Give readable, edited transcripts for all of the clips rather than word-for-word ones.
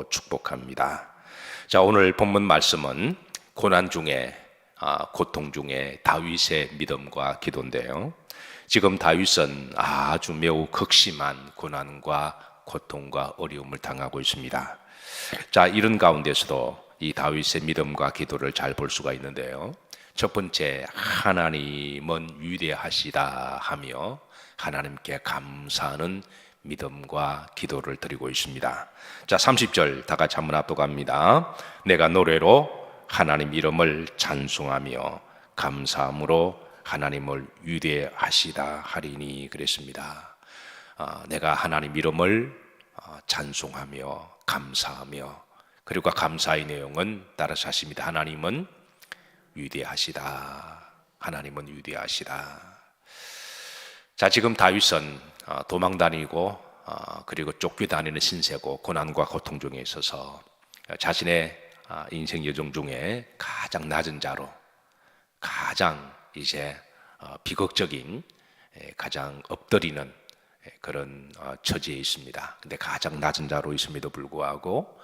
이름으로 축복합니다. 자, 오늘 본문 말씀은 고난 중에 고통 중에 다윗의 믿음과 기도인데요. 지금 다윗은 아주 매우 극심한 고난과 고통과 어려움을 당하고 있습니다. 자, 이런 가운데서도 이 다윗의 믿음과 기도를 잘 볼 수가 있는데요. 첫 번째, 하나님은 위대하시다 하며 하나님께 감사하는 믿음과 기도를 드리고 있습니다. 자, 30절 다 같이 한번 합독합니다. 내가 노래로 하나님 이름을 찬송하며 감사함으로 하나님을 위대하시다 하리니 그랬습니다. 내가 하나님 이름을 찬송하며 감사하며, 그리고 감사의 내용은 따라서 하십니다. 하나님은 위대하시다. 하나님은 위대하시다. 자, 지금 다윗은 도망 다니고 그리고 쫓겨다니는 신세고 고난과 고통 중에 있어서 자신의 인생 여정 중에 가장 낮은 자로, 가장 이제 비극적인, 가장 엎드리는 그런 처지에 있습니다. 근데 가장 낮은 자로 있음에도 불구하고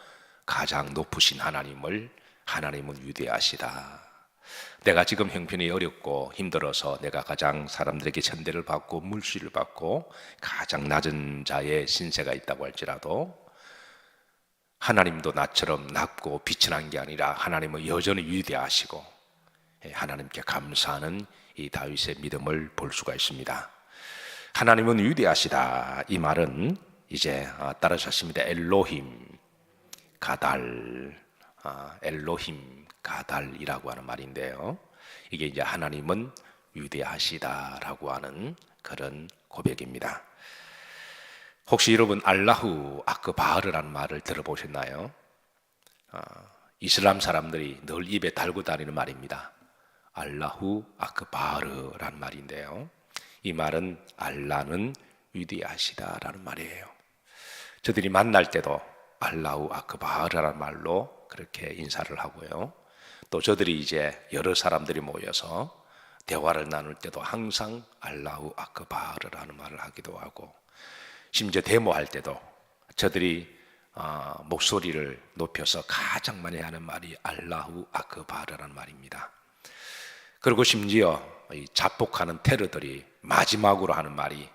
가장 높으신 하나님은 위대하시다. 내가 지금 형편이 어렵고 힘들어서 내가 가장 사람들에게 천대를 받고 물시를 받고 가장 낮은 자의 신세가 있다고 할지라도 하나님도 나처럼 낮고 비천한 게 아니라 하나님은 여전히 위대하시고 하나님께 감사하는 이 다윗의 믿음을 볼 수가 있습니다. 하나님은 위대하시다. 이 말은 이제 따라서 하십니다. 엘로힘 가달, 엘로힘 가달이라고 하는 말인데요. 이게 이제 하나님은 위대하시다라고 하는 그런 고백입니다. 혹시 여러분 알라후 아크바르라는 말을 들어보셨나요? 이슬람 사람들이 늘 입에 달고 다니는 말입니다. 알라후 아크바르라는 말인데요. 이 말은 알라는 위대하시다라는 말이에요. 저들이 만날 때도 알라후 아크바르라는 말로 그렇게 인사를 하고요. 또 저들이 이제 여러 사람들이 모여서 대화를 나눌 때도 항상 알라후 아크바르라는 말을 하기도 하고, 심지어 데모할 때도 저들이 목소리를 높여서 가장 많이 하는 말이 알라후 아크바르라는 말입니다. 그리고 심지어 자폭하는 테러들이 마지막으로 하는 말이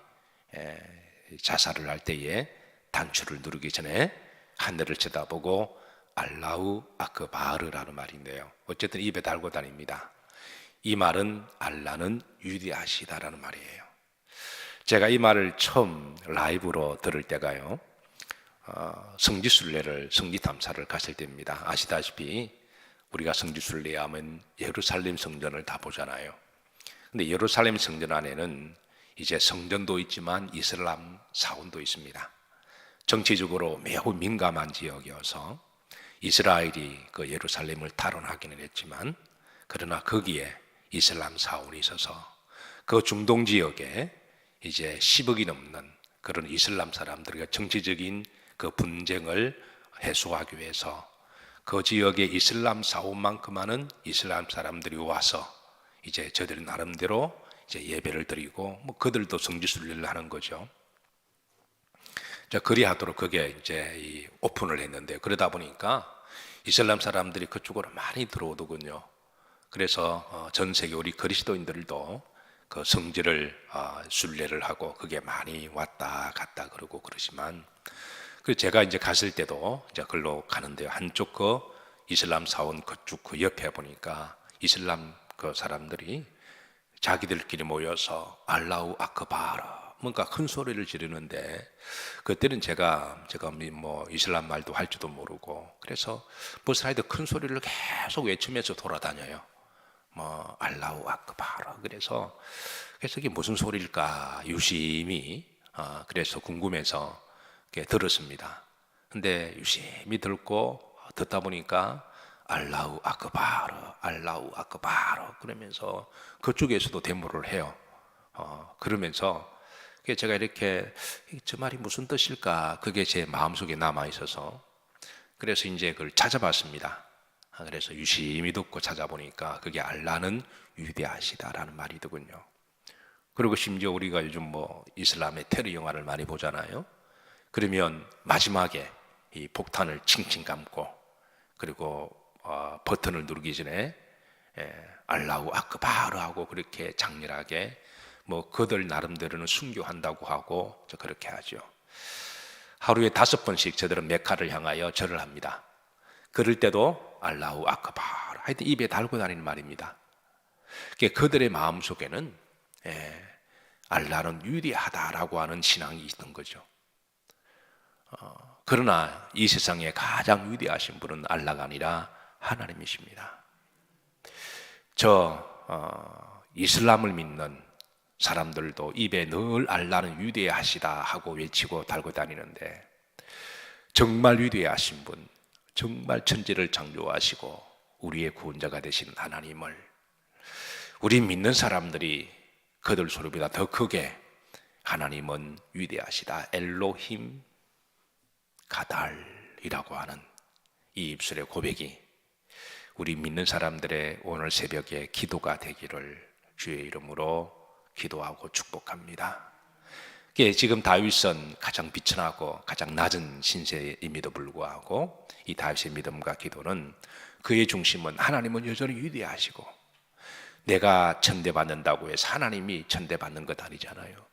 자살을 할 때에 단추를 누르기 전에 하늘을 쳐다보고 알라후 아크바르라는 말인데요. 어쨌든 입에 달고 다닙니다. 이 말은 알라는 위대하시다라는 말이에요. 제가 이 말을 처음 라이브로 들을 때가요, 성지순례를, 성지탐사를 갔을 때입니다. 아시다시피 우리가 성지순례 하면 예루살렘 성전을 다 보잖아요. 근데 예루살렘 성전 안에는 이제 성전도 있지만 이슬람 사원도 있습니다. 정치적으로 매우 민감한 지역이어서 이스라엘이 그 예루살렘을 탈환하기는 했지만, 그러나 거기에 이슬람 사원이 있어서 그 중동 지역에 이제 10억이 넘는 그런 이슬람 사람들과 정치적인 그 분쟁을 해소하기 위해서 그 지역에 이슬람 사원만큼 많은 이슬람 사람들이 와서 이제 저들 나름대로 이제 예배를 드리고 그들도 성지순례를 하는 거죠. 자, 그리하도록 그게 이제 오픈을 했는데, 그러다 보니까 이슬람 사람들이 그쪽으로 많이 들어오더군요. 그래서 전 세계 우리 그리스도인들도 그 성지를 순례를 하고 그게 많이 왔다 갔다 그러고 그러지만, 그 제가 이제 갔을 때도 이제 글로 가는데요. 한쪽 그 이슬람 사원 그쪽 그 옆에 보니까 이슬람 그 사람들이 자기들끼리 모여서 알라후 아크바르 뭔가 큰 소리를 지르는데, 그때는 제가 뭐 이슬람 말도 할 줄도 모르고, 그래서 버스라이드 큰 소리를 계속 외치면서 돌아다녀요. 뭐 알라후 아크바르. 그래서 이게 무슨 소리일까 유심히 그래서 궁금해서 들었습니다. 근데 유심히 듣다 보니까 알라후 아크바르, 알라후 아크바르 그러면서 그쪽에서도 데모를 해요. 그러면서 제가 이렇게 저 말이 무슨 뜻일까, 그게 제 마음속에 남아 있어서 그래서 이제 그걸 찾아봤습니다. 그래서 유심히 듣고 찾아보니까 그게 알라는 위대하시다라는 말이더군요. 그리고 심지어 우리가 요즘 뭐 이슬람의 테러 영화를 많이 보잖아요. 그러면 마지막에 이 폭탄을 칭칭 감고, 그리고 버튼을 누르기 전에 알라후 아크바르 하고 그렇게 장렬하게, 뭐 그들 나름대로는 순교한다고 하고 그렇게 하죠. 하루에 5번씩 저들은 메카를 향하여 절을 합니다. 그럴 때도 알라후 아크바르 하여튼 입에 달고 다니는 말입니다. 그들의 마음속에는 알라는 위대하다라고 하는 신앙이 있던 거죠. 그러나 이 세상에 가장 위대하신 분은 알라가 아니라 하나님이십니다. 이슬람을 믿는 사람들도 입에 늘 알라는 위대하시다 하고 외치고 달고 다니는데, 정말 위대하신 분, 정말 천지를 창조하시고 우리의 구원자가 되신 하나님을 우리 믿는 사람들이 그들 소리보다 더 크게 하나님은 위대하시다, 엘로힘 가달이라고 하는 이 입술의 고백이 우리 믿는 사람들의 오늘 새벽에 기도가 되기를 주의 이름으로 기도하고 축복합니다. 지금 다윗은 가장 비천하고 가장 낮은 신세임에도 불구하고 이 다윗의 믿음과 기도는, 그의 중심은 하나님은 여전히 위대하시고, 내가 천대받는다고 해서 하나님이 천대받는 것 아니잖아요.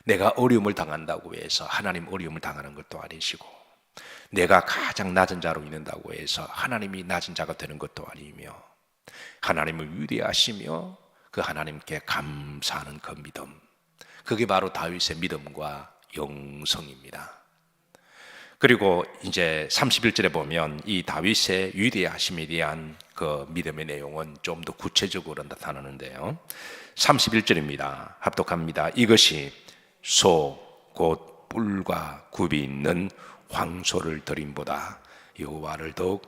내가 어려움을 당한다고 해서 하나님 어려움을 당하는 것도 아니시고, 내가 가장 낮은 자로 있는다고 해서 하나님이 낮은 자가 되는 것도 아니며, 하나님을 위대하시며 그 하나님께 감사하는 그 믿음, 그게 바로 다윗의 믿음과 영성입니다. 그리고 이제 31절에 보면 이 다윗의 위대하심에 대한 그 믿음의 내용은 좀 더 구체적으로 나타나는데요. 31절입니다. 합독합니다. 이것이 소 곧 뿔과 굽이 있는 황소를 드림보다 여호와를 더욱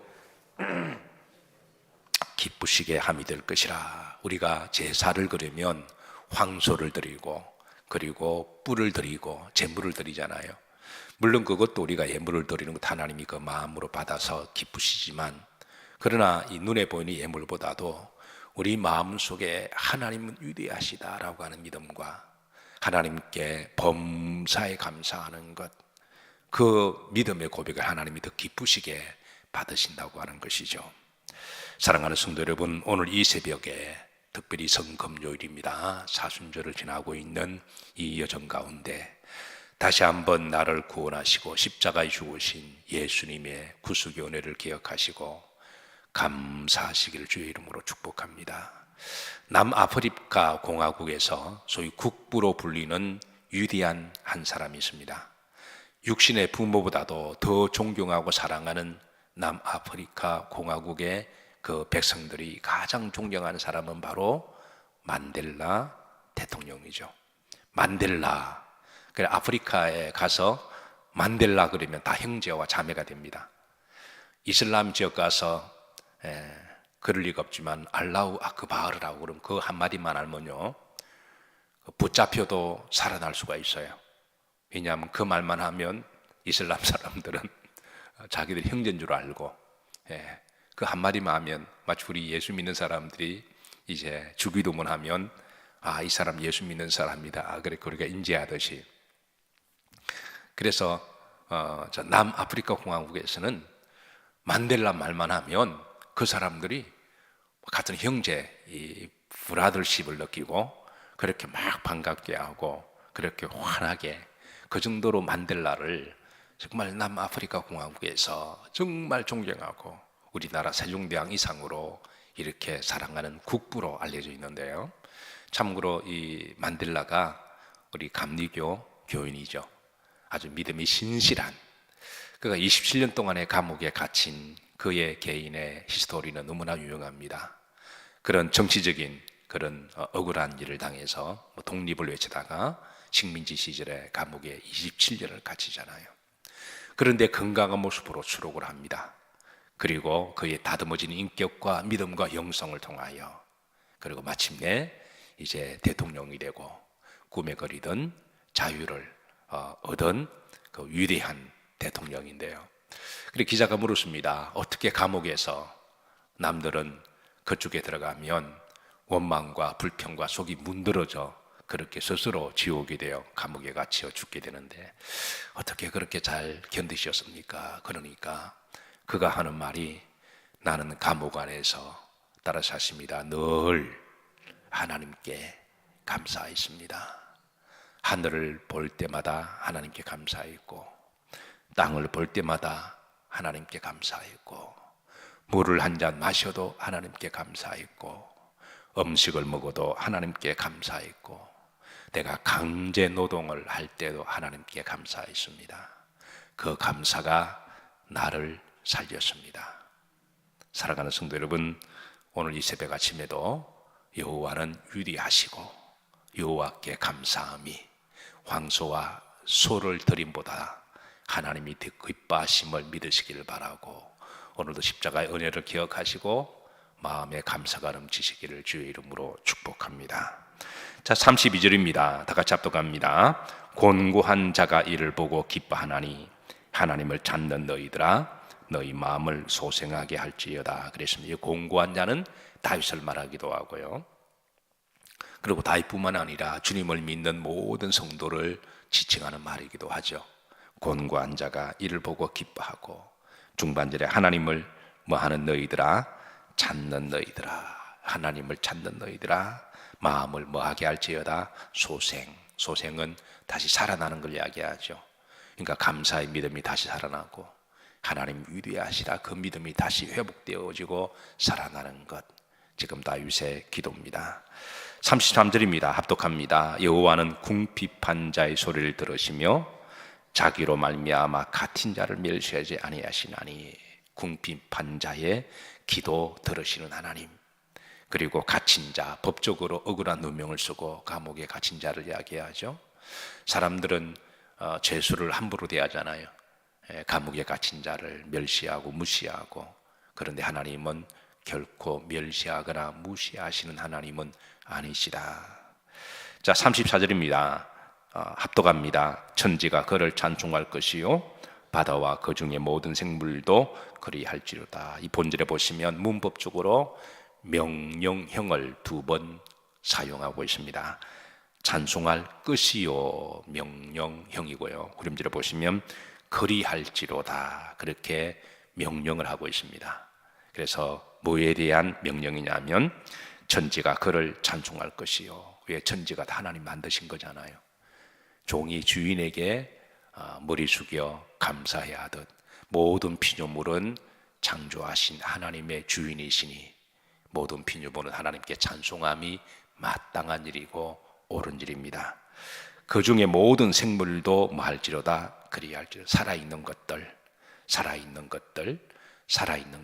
기쁘시게 함이 될 것이라. 우리가 제사를 그러면 황소를 드리고, 그리고 뿔을 드리고 제물을 드리잖아요. 물론 그것도 우리가 예물을 드리는 것 하나님이 그 마음으로 받아서 기쁘시지만, 그러나 이 눈에 보이는 예물보다도 우리 마음속에 하나님은 위대하시다라고 하는 믿음과 하나님께 범사에 감사하는 것, 그 믿음의 고백을 하나님이 더 기쁘시게 받으신다고 하는 것이죠. 사랑하는 성도 여러분, 오늘 이 새벽에 특별히 성금요일입니다. 사순절을 지나고 있는 이 여정 가운데 다시 한번 나를 구원하시고 십자가에 죽으신 예수님의 구속의 은혜를 기억하시고 감사하시기를 주의 이름으로 축복합니다. 남아프리카 공화국에서 소위 국부로 불리는 위대한 한 사람이 있습니다. 육신의 부모보다도 더 존경하고 사랑하는 남아프리카 공화국의 그 백성들이 가장 존경하는 사람은 바로 만델라 대통령이죠. 만델라. 그래, 아프리카에 가서 만델라 그러면 다 형제와 자매가 됩니다. 이슬람 지역 가서 그럴 리가 없지만 알라우 아크바르라고 그러면 그 한마디만 알면요, 붙잡혀도 살아날 수가 있어요. 왜냐하면 그 말만 하면 이슬람 사람들은 자기들 형제인 줄 알고, 그 한마디만 하면 마치 우리 예수 믿는 사람들이 이제 주기도문 하면 이 사람 예수 믿는 사람이다, 그래 우리가 인지하듯이. 그래서 남아프리카 공화국에서는 만델라 말만 하면 그 사람들이 같은 형제, 이 브라더십을 느끼고 그렇게 막 반갑게 하고 그렇게 환하게, 그 정도로 만델라를 정말 남아프리카 공화국에서 정말 존경하고 우리나라 세종대왕 이상으로 이렇게 사랑하는 국부로 알려져 있는데요. 참고로 이 만델라가 우리 감리교 교인이죠. 아주 믿음이 신실한, 그가 27년 동안의 감옥에 갇힌 그의 개인의 히스토리는 너무나 유명합니다. 그런 정치적인 그런 억울한 일을 당해서 독립을 외치다가 식민지 시절에 감옥에 27년을 갇히잖아요. 그런데 건강한 모습으로 수록을 합니다. 그리고 그의 다듬어진 인격과 믿음과 영성을 통하여, 그리고 마침내 이제 대통령이 되고 꿈에 그리던 자유를 얻은 그 위대한 대통령인데요. 그리고 기자가 물었습니다. 어떻게 감옥에서 남들은 그쪽에 들어가면 원망과 불평과 속이 문드러져 그렇게 스스로 지옥이 되어 감옥에 갇혀 죽게 되는데 어떻게 그렇게 잘 견디셨습니까? 그러니까 그가 하는 말이 나는 감옥 안에서 따라서 하십니다. 늘 하나님께 감사했습니다. 하늘을 볼 때마다 하나님께 감사했고 땅을 볼 때마다 하나님께 감사했고 물을 한 잔 마셔도 하나님께 감사했고 음식을 먹어도 하나님께 감사했고 내가 강제 노동을 할 때도 하나님께 감사했습니다. 그 감사가 나를 살렸습니다. 사랑하는 성도 여러분, 오늘 이 새벽 아침에도 여호와는 위대하시고 여호와께 감사함이 황소와 소를 드림보다 하나님이 더 기뻐하심을 믿으시기를 바라고 오늘도 십자가의 은혜를 기억하시고 마음에 감사가 넘치시기를 주의 이름으로 축복합니다. 자, 32절입니다. 다 같이 합독합니다. 곤고한 자가 이를 보고 기뻐하나니 하나님을 찾는 너희들아 너희 마음을 소생하게 할지어다 그랬습니다. 이 곤고한 자는 다윗을 말하기도 하고요. 그리고 다윗뿐만 아니라 주님을 믿는 모든 성도를 지칭하는 말이기도 하죠. 곤고한 자가 이를 보고 기뻐하고 중반절에 하나님을 뭐하는 너희들아 찾는 너희들아 하나님을 찾는 너희들아 마음을 뭐하게 할지어다 소생은 다시 살아나는 걸 이야기하죠. 그러니까 감사의 믿음이 다시 살아나고 하나님 위대하시라 그 믿음이 다시 회복되어지고 살아나는 것 지금 다윗의 기도입니다. 33절입니다. 합독합니다. 여호와는 궁핍한 자의 소리를 들으시며 자기로 말미암아 같은 자를 멸시하지 아니하시나니 궁핍한 자의 기도 들으시는 하나님 그리고 갇힌 자 법적으로 억울한 누명을 쓰고 감옥에 갇힌 자를 이야기하죠. 사람들은 죄수를 함부로 대하잖아요. 감옥에 갇힌 자를 멸시하고 무시하고 그런데 하나님은 결코 멸시하거나 무시하시는 하나님은 아니시다. 자 34절입니다. 합독합니다. 천지가 그를 찬송할 것이요 바다와 그 중에 모든 생물도 그리할지로다. 이 본절에 보시면 문법적으로 명령형을 2번 사용하고 있습니다. 찬송할 것이요 명령형이고요. 그림절에 보시면 그리할지로다 그렇게 명령을 하고 있습니다. 그래서 뭐에 대한 명령이냐면 천지가 그를 찬송할 것이요. 왜 천지가 다 하나님 만드신 거잖아요. 종이 주인에게 머리 숙여 감사해야 하듯 모든 피조물은 창조하신 하나님의 주인이시니 모든 피조물은 하나님께 찬송함이 마땅한 일이고 옳은 일입니다. 그 중에 모든 생물도 뭐할지로다 그리할지로다 살아있는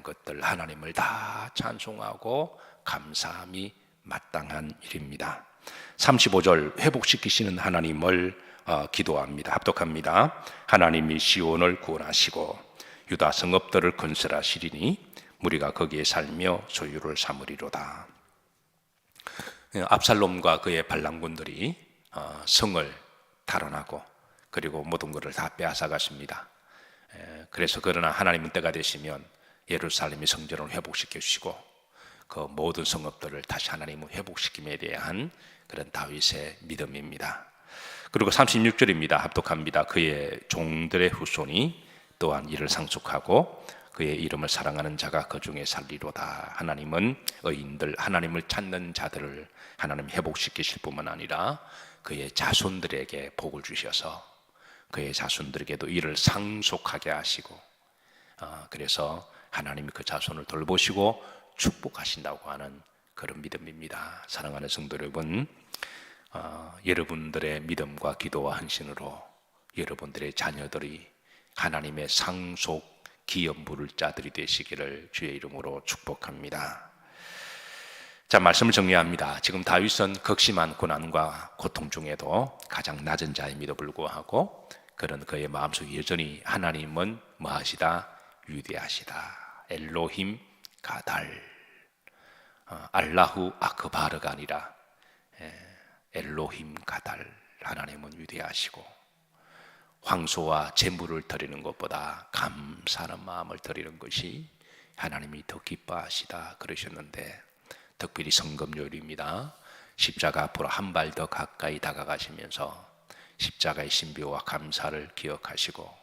것들 하나님을 다 찬송하고 감사함이 마땅한 일입니다. 35절 회복시키시는 하나님을 기도합니다. 합독합니다. 하나님이 시온을 구원하시고 유다 성읍들을 건설하시리니 무리가 거기에 살며 소유를 삼으리로다. 압살롬과 그의 반란군들이 성을 탈환하고 그리고 모든 것을 다 빼앗아갔습니다. 그래서 그러나 하나님은 때가 되시면 예루살렘의 성전을 회복시켜 주시고 그 모든 성읍들을 다시 하나님은 회복시킴에 대한 그런 다윗의 믿음입니다. 그리고 36절입니다. 합독합니다. 그의 종들의 후손이 또한 이를 상속하고 그의 이름을 사랑하는 자가 그 중에 살리로다. 하나님은 의인들, 하나님을 찾는 자들을 하나님 회복시키실 뿐만 아니라 그의 자손들에게 복을 주셔서 그의 자손들에게도 이를 상속하게 하시고 그래서 하나님이 그 자손을 돌보시고 축복하신다고 하는 그런 믿음입니다. 사랑하는 성도 여러분, 여러분들의 믿음과 기도와 헌신으로 여러분들의 자녀들이 하나님의 상속 기업 물을 자들이 되시기를 주의 이름으로 축복합니다. 자, 말씀을 정리합니다. 지금 다윗은 극심한 고난과 고통 중에도 가장 낮은 자임에도 불구하고 그런 그의 마음속에 여전히 하나님은 뭐하시다? 위대하시다. 엘로힘 가달, 알라후 아크바르가 아니라 엘로힘 가달, 하나님은 위대하시고 황소와 제물을 드리는 것보다 감사하는 마음을 드리는 것이 하나님이 더 기뻐하시다 그러셨는데 특별히 성금요일입니다. 십자가 앞으로 한 발 더 가까이 다가가시면서 십자가의 신비와 감사를 기억하시고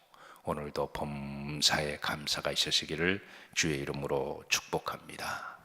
오늘도 범사에 감사가 있으시기를 주의 이름으로 축복합니다.